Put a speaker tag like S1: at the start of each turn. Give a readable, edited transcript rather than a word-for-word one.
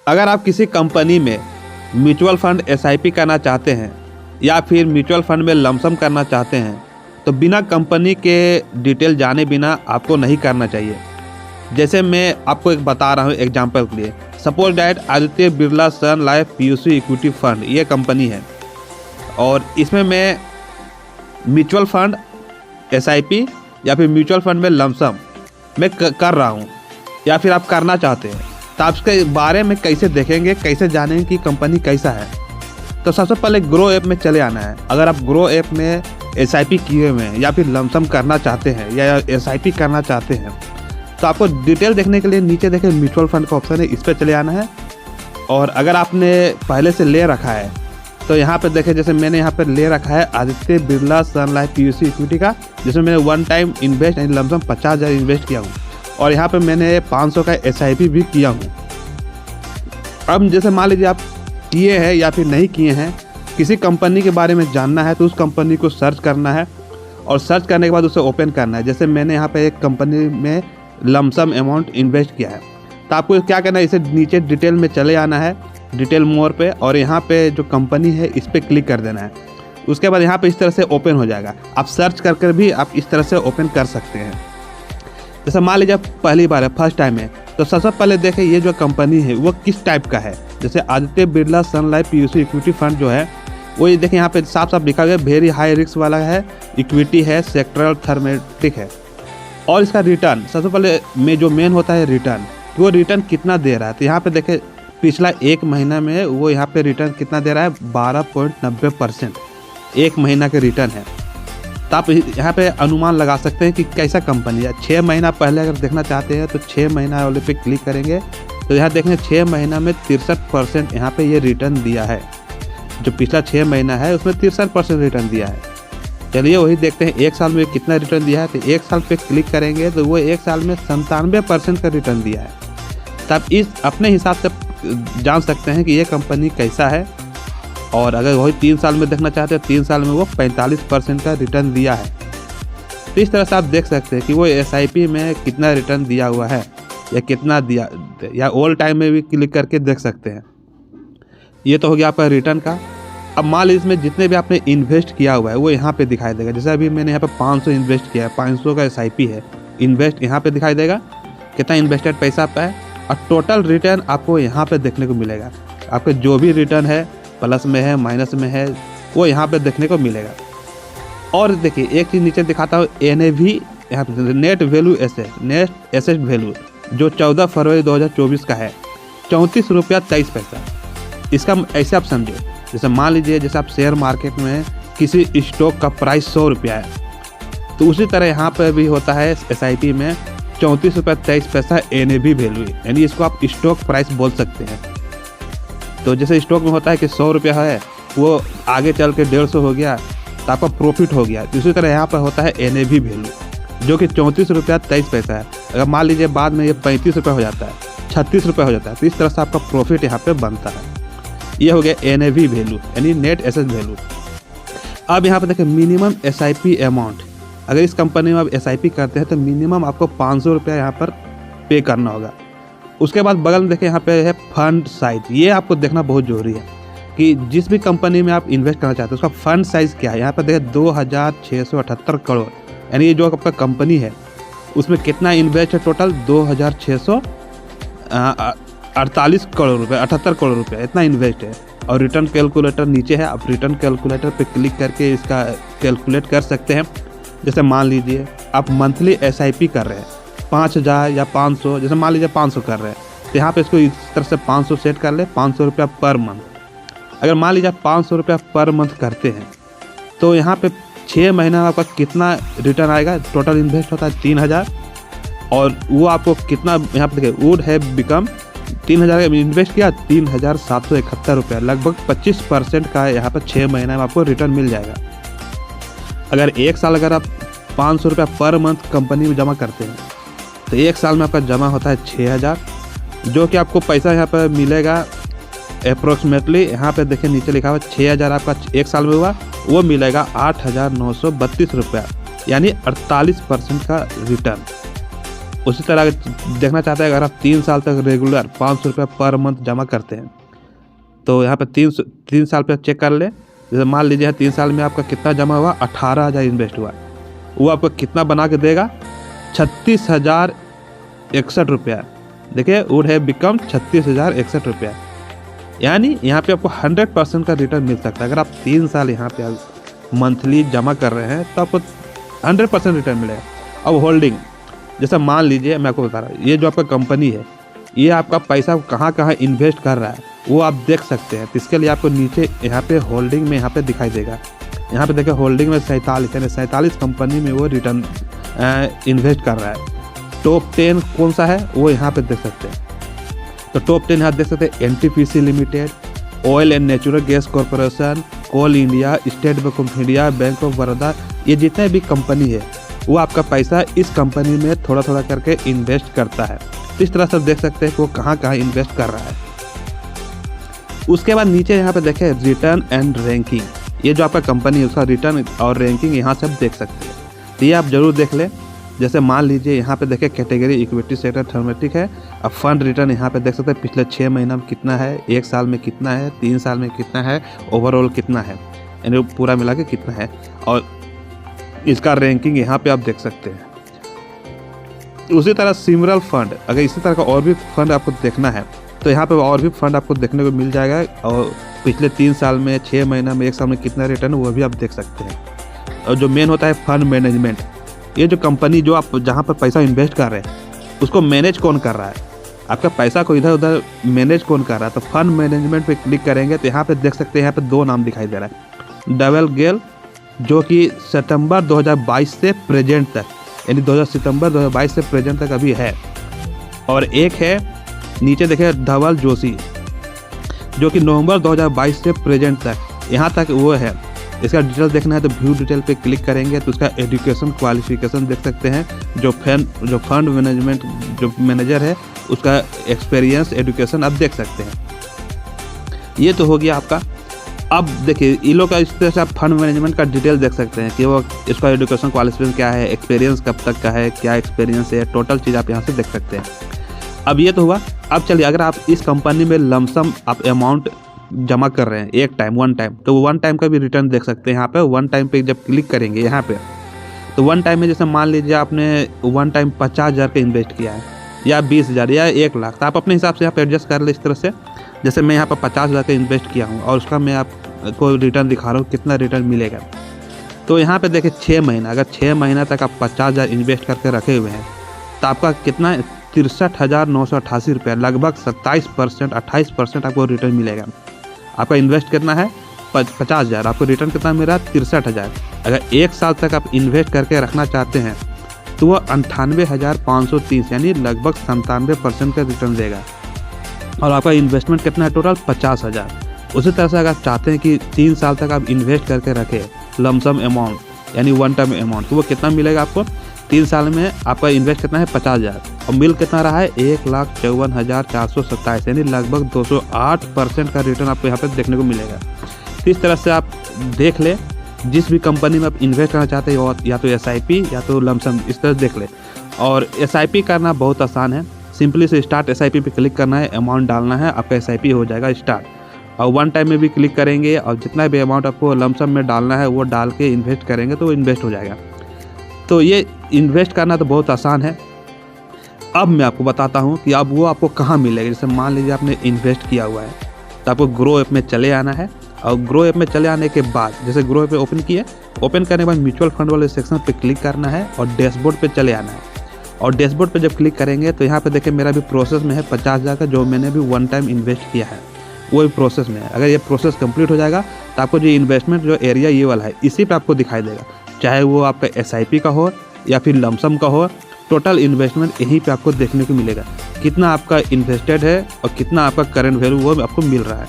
S1: अगर आप किसी कंपनी में म्यूचुअल फंड एसआईपी करना चाहते हैं या फिर म्यूचुअल फंड में लमसम करना चाहते हैं तो बिना कंपनी के डिटेल जाने बिना आपको नहीं करना चाहिए। जैसे मैं आपको एक बता रहा हूँ एग्जांपल के लिए। Suppose that Aditya Birla sun life PUC equity fund ये कंपनी है और इसमें मैं म्यूचुअल फंड एसआईपी या फिर म्यूचुअल फंड में लमसम मैं कर रहा हूँ या फिर आप करना चाहते हैं, तो आप इसके बारे में कैसे देखेंगे, कैसे जानेंगे कि कंपनी कैसा है। तो सबसे पहले ग्रो ऐप में चले आना है। अगर आप ग्रो ऐप में एसआईपी किए हुए हैं या फिर लमसम करना चाहते हैं या एसआईपी करना चाहते हैं तो आपको डिटेल देखने के लिए नीचे देखें म्यूचुअल फंड का ऑप्शन है, इस पर चले आना है। और अगर आपने पहले से ले रखा है तो यहाँ पे देखें, जैसे मैंने यहाँ पे ले रखा है Aditya Birla sun life PUC equity का, जिसमें मैंने वन टाइम इन्वेस्ट यानी लमसम 50,000 इन्वेस्ट किया हूँ और यहाँ पे मैंने 500 का एसआईपी भी किया हूँ। अब जैसे मान लीजिए आप किए हैं या फिर नहीं किए हैं, किसी कंपनी के बारे में जानना है तो उस कंपनी को सर्च करना है और सर्च करने के बाद उसे ओपन करना है। जैसे मैंने यहाँ पे एक कंपनी में लमसम अमाउंट इन्वेस्ट किया है तो आपको क्या करना है, इसे नीचे डिटेल में चले आना है, डिटेल मोर पे, और यहाँ पे जो कंपनी है इस पर क्लिक कर देना है। उसके बाद यहाँ पे इस तरह से ओपन हो जाएगा। आप सर्च कर भी आप इस तरह से ओपन कर सकते हैं। जैसे मान लीजिए पहली बार है, फर्स्ट टाइम है, तो सबसे पहले देखें ये जो कंपनी है वो किस टाइप का है। जैसे Aditya Birla sun life PUC equity fund जो है वो ये देखें यहाँ पे साफ साफ लिखा गया वेरी हाई रिस्क वाला है, इक्विटी है, सेक्टरल थर्मेटिक है। और इसका रिटर्न सबसे पहले में जो मेन होता है रिटर्न, वो रिटर्न कितना दे रहा है। तो यहाँ पे देखें पिछला एक महीना में वो यहाँ पे रिटर्न कितना दे रहा है, 12.90% एक महीना के रिटर्न है। तो आप यहाँ पे अनुमान लगा सकते हैं कि कैसा कंपनी है। 6 महीना पहले अगर देखना चाहते हैं तो 6 महीना वाले पे क्लिक करेंगे तो यहाँ देखेंगे 6 महीना में 63% यहाँ पे ये रिटर्न दिया है। जो पिछला 6 महीना है उसमें 63% रिटर्न दिया है। चलिए वही देखते हैं एक साल में कितना रिटर्न दिया है। तो एक साल पे क्लिक करेंगे तो वो एक साल में 97% का रिटर्न दिया है। तो आप इस अपने हिसाब से जान सकते हैं कि ये कंपनी कैसा है। और अगर वही 3 साल में देखना चाहते हैं 3 साल में वो 45% का रिटर्न दिया है। तो इस तरह से आप देख सकते हैं कि वो एसआईपी में कितना रिटर्न दिया हुआ है या कितना दिया, या ऑल टाइम में भी क्लिक करके देख सकते हैं। ये तो हो गया आपका रिटर्न का। अब मान लीजिए इसमें जितने भी आपने इन्वेस्ट किया हुआ है वो यहाँ पे दिखाई देगा। जैसे अभी मैंने यहाँ पे 500 इन्वेस्ट किया है, 500 का एसआईपी है, इन्वेस्ट यहाँ पे दिखाई देगा कितना इन्वेस्टेड पैसा आपका है, और टोटल रिटर्न आपको यहाँ पे देखने को मिलेगा। आपके जो भी रिटर्न है, प्लस में है माइनस में है, वो यहाँ पे देखने को मिलेगा। और देखिए एक चीज़ नीचे दिखाता हूँ, NAV यहाँ पे net value asset, net asset value जो 14 फरवरी 2024 का है 34 रुपया 23 पैसा। इसका ऐसे आप समझे, जैसे मान लीजिए जैसे आप शेयर मार्केट में किसी स्टॉक का प्राइस 100 रुपया है तो उसी तरह यहाँ पर भी होता है एसआईपी में 34 रुपया 23 पैसा NAV वैल्यू, यानी इसको आप स्टॉक प्राइस बोल सकते हैं। तो जैसे स्टॉक में होता है कि 100 रुपया है, वो आगे चल के 150 हो गया तो आपका प्रॉफिट हो गया। इसी तरह यहाँ पर होता है NAV वैल्यू जो कि 34 रुपया 23 पैसा है। अगर मान लीजिए बाद में ये 35 रुपये हो जाता है, 36 रुपये हो जाता है, तो इस तरह से आपका प्रॉफिट यहाँ पे बनता है। ये हो गया NAV वैल्यू यानी नेट एसेट वैल्यू। अब यहाँ पे देखिए मिनिमम एसआईपी अमाउंट, अगर इस कंपनी में आप एसआईपी करते हैं तो मिनिमम आपको 500 रुपया यहाँ पर पे करना होगा। उसके बाद बगल में देखें यहाँ पे है फंड साइज। ये आपको देखना बहुत जरूरी है कि जिस भी कंपनी में आप इन्वेस्ट करना चाहते हैं उसका फंड साइज़ क्या है। यहाँ पर देखें 2678 करोड़, यानी ये जो आपका कंपनी है उसमें कितना इन्वेस्ट है, टोटल 2648 करोड़ रुपये, 78 करोड़ रुपये इतना इन्वेस्ट है। और रिटर्न कैलकुलेटर नीचे है, आप रिटर्न कैलकुलेटर पे क्लिक करके इसका कैलकुलेट कर सकते हैं। जैसे मान लीजिए आप मंथली एसआईपी कर रहे हैं 5000 या 500, जैसे मान लीजिए 500 कर रहे हैं तो यहाँ पे इसको इस तरह से 500 सेट कर ले, 500 रुपया पर मंथ। अगर मान लीजिए आप 500 रुपया पर मंथ करते हैं तो यहाँ पे 6 महीना में आपका कितना रिटर्न आएगा, टोटल इन्वेस्ट होता है 3000, और वो आपको कितना यहाँ पे देखिए वुड है बिकम 3000 इन्वेस्ट किया 3771 रुपया, लगभग 25% का यहाँ पर 6 महीने में आपको रिटर्न मिल जाएगा। अगर एक साल अगर आप 500 रुपया पर मंथ कंपनी में जमा करते हैं तो एक साल में आपका जमा होता है 6000, जो कि आपको पैसा यहाँ पर मिलेगा अप्रोक्सीमेटली, यहाँ पे देखिए नीचे लिखा हुआ 6000 आपका एक साल में हुआ, वो मिलेगा 8932 रुपया, यानी 48% का रिटर्न। उसी तरह देखना चाहते हैं, अगर आप 3 साल तक रेगुलर 500 रुपये पर मंथ जमा करते हैं तो यहाँ पे 3 साल पे चेक कर लें। जैसे मान लीजिए 3 साल में आपका कितना जमा हुआ, 18,000 इन्वेस्ट हुआ, वो आपको कितना बना के देगा, 36,061 रुपया। देखिए वुड हैव बिकम 36,061 रुपया। यानी यहाँ पे आपको 100% का रिटर्न मिल सकता है। अगर आप 3 साल यहाँ पे मंथली जमा कर रहे हैं तो आपको 100% रिटर्न मिलेगा। अब होल्डिंग, जैसे मान लीजिए मैं आपको बता रहा हूँ, ये जो आपका कंपनी है ये आपका पैसा कहाँ कहाँ इन्वेस्ट कर रहा है वो आप देख सकते हैं। तो इसके लिए आपको नीचे यहाँ पे होल्डिंग में यहाँ पे दिखाई देगा। यहाँ पे देखिए होल्डिंग में 47 कंपनी में वो रिटर्न इन्वेस्ट कर रहा है। टॉप 10 कौन सा है वो यहाँ पे देख सकते हैं। तो टॉप 10 यहाँ देख सकते हैं, NTPC limited, oil and natural gas corporation, coal India, state bank of India, bank of Baroda. ये जितने भी कंपनी है वो आपका पैसा इस कंपनी में थोड़ा थोड़ा करके इन्वेस्ट करता है। इस तरह से देख सकते हैं कि वो कहाँ कहाँ इन्वेस्ट कर रहा है। उसके बाद नीचे यहाँ पे देखें रिटर्न एंड रैंकिंग, ये जो आपका कंपनी है उसका रिटर्न और रैंकिंग यहाँ से आप देख सकते हैं। तो ये आप जरूर देख लें। जैसे मान लीजिए यहाँ पे देखें कैटेगरी इक्विटी सेक्टर थर्मेटिक है। अब फंड रिटर्न यहाँ पे देख सकते हैं पिछले 6 महीना में कितना है, 1 साल में कितना है, 3 साल में कितना है, ओवरऑल कितना है, यानी पूरा मिला के कितना है, और इसका रैंकिंग यहाँ पे आप देख सकते हैं। उसी तरह सिमरल फंड, अगर इसी तरह का और भी फंड आपको देखना है तो यहाँ पे और भी फंड आपको देखने को मिल जाएगा, और पिछले 3 साल में, 6 महीना में, 1 साल में कितना रिटर्न वो भी आप देख सकते हैं। और जो मेन होता है फंड मैनेजमेंट, ये जो कंपनी जो आप जहाँ पर पैसा इन्वेस्ट कर रहे हैं उसको मैनेज कौन कर रहा है, आपका पैसा को इधर उधर मैनेज कौन कर रहा है। तो फंड मैनेजमेंट पे क्लिक करेंगे तो यहाँ पे देख सकते हैं, यहाँ पे 2 नाम दिखाई दे रहा है, डबल गेल जो कि सितंबर 2022 से प्रेजेंट तक, यानी सितंबर 2022 से प्रेजेंट तक अभी है, और एक है नीचे देखे धवल जोशी जो कि नवंबर 2022 से प्रेजेंट तक, यहाँ तक वो है। इसका डिटेल देखना है तो व्यू डिटेल पे क्लिक करेंगे तो उसका एजुकेशन क्वालिफिकेशन देख सकते हैं। जो फंड मैनेजमेंट जो मैनेजर है उसका एक्सपीरियंस, एजुकेशन आप देख सकते हैं। ये तो हो गया आपका। अब देखिए इन लोग का इस तरह से आप फंड मैनेजमेंट का डिटेल देख सकते हैं कि वो इसका एजुकेशन क्वालिफिकेशन क्या है, एक्सपीरियंस कब तक का है, क्या एक्सपीरियंस है, टोटल चीज़ आप यहाँ से देख सकते हैं। अब ये तो हुआ। अब चलिए अगर आप इस कंपनी में लमसम आप अमाउंट जमा कर रहे हैं एक टाइम, 1 टाइम, तो 1 टाइम का भी रिटर्न देख सकते हैं। यहाँ पे 1 टाइम पे जब क्लिक करेंगे यहाँ पे तो 1 टाइम में जैसे मान लीजिए आपने 1 टाइम 50,000 का इन्वेस्ट किया है, या 20,000 या 1 लाख, तो आप अपने हिसाब से यहाँ पे एडजस्ट कर ले इस तरह से। जैसे मैं यहाँ पर 50,000 का इन्वेस्ट किया हूँ और उसका मैं आपको रिटर्न दिखा रहा हूँ कितना रिटर्न मिलेगा। तो यहाँ पे देखिए 6 महीना, अगर 6 महीना तक आप 50,000 इन्वेस्ट करके रखे हुए हैं तो आपका कितना 63,988 रुपया, लगभग 27%, 28% आपको रिटर्न मिलेगा। आपका इन्वेस्ट कितना है 50,000, आपको रिटर्न कितना मिल रहा है 63,000। अगर 1 साल तक आप इन्वेस्ट करके रखना चाहते हैं तो वो 98,530 यानी लगभग 97% का रिटर्न देगा, और आपका इन्वेस्टमेंट कितना है टोटल 50,000। उसी तरह से अगर आप चाहते हैं कि 3 साल तक आप इन्वेस्ट करके रखें लमसम अमाउंट यानी 1 टाइम अमाउंट, तो वो कितना मिलेगा आपको 3 साल में। आपका इन्वेस्ट कितना है 50,000 और मिल कितना रहा है 1,54,427 यानी लगभग 208% का रिटर्न आपको यहाँ पे देखने को मिलेगा। इस तरह से आप देख ले जिस भी कंपनी में आप इन्वेस्ट करना चाहते हैं, या तो SIP या तो लमसम, इस तरह देख ले। और SIP करना बहुत आसान है, सिंपली से स्टार्ट SIP पे क्लिक करना है, अमाउंट डालना है, आपका SIP हो जाएगा स्टार्ट। और 1 टाइम में भी क्लिक करेंगे और जितना भी अमाउंट आपको लमसम में डालना है वो डाल के इन्वेस्ट करेंगे तो वो इन्वेस्ट हो जाएगा। तो ये इन्वेस्ट करना तो बहुत आसान है। अब मैं आपको बताता हूँ कि अब वो आपको कहाँ मिलेगा। जैसे मान लीजिए आपने इन्वेस्ट किया हुआ है तो आपको ग्रो ऐप में चले आना है, और ग्रो ऐप में चले आने के बाद जैसे ग्रो ऐप ओपन किए, ओपन करने के बाद म्यूचुअल फंड वाले सेक्शन पे क्लिक करना है और डैशबोर्ड पे चले आना है। और डैशबोर्ड पे जब क्लिक करेंगे तो यहाँ पे देखिए मेरा भी प्रोसेस में है 50,000 का, जो मैंने भी 1 टाइम इन्वेस्ट किया है वो भी प्रोसेस में है। अगर ये प्रोसेस कंप्लीट हो जाएगा तो आपको जो इन्वेस्टमेंट जो एरिया ये वाला है इसी पे आपको दिखाई देगा, चाहे वो आपका SIP का हो या फिर लमसम का हो, टोटल इन्वेस्टमेंट यहीं पे आपको देखने को मिलेगा। कितना आपका इन्वेस्टेड है और कितना आपका करंट वैल्यू वो आपको मिल रहा है।